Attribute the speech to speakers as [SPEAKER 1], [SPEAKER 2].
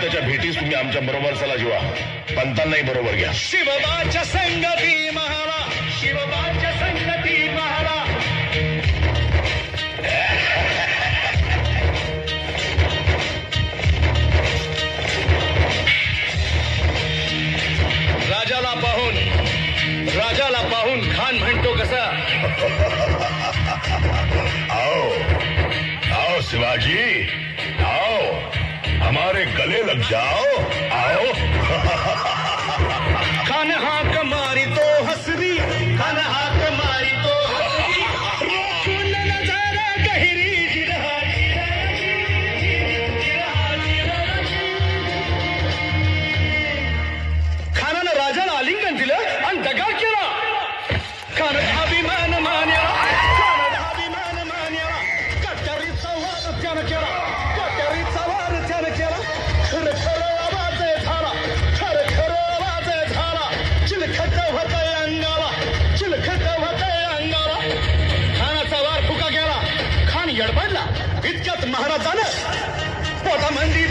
[SPEAKER 1] पंताच्या भेटीस तुम्ही आमच्या बरोबर चला जीवा. पंतांनाही बरोबर घ्या.
[SPEAKER 2] शिवबाच्या संगती महारा, शिवबाच्या संगती महारा. राजाला पाहून खान म्हणतो कसा.
[SPEAKER 1] आओ आओ शिवाजी, आओ हमारे गले लग जाओ. आओ.
[SPEAKER 2] खान हाक मारी तो हसरी, खान हाक मारी तो हसरी. रोखून नजारा गहिरी खानानं राजाला आलिंगन दिलं आणि दगा केला. खानाचा अभिमान मान्याला, खानाचा अभिमान मान्याला. कट्यारीचा वार त्यानं केला, कट्यारीचा वार त्यानं केला. खरं खरं आवाज झाला, खरं खरं आवाज झाला. चिलखत होतंय अंगाला, चिलखत होतंय अंगाला. खानाचा वार फुका गेला. खान यडबडला. इतक्यात महाराजानं पोटामंदी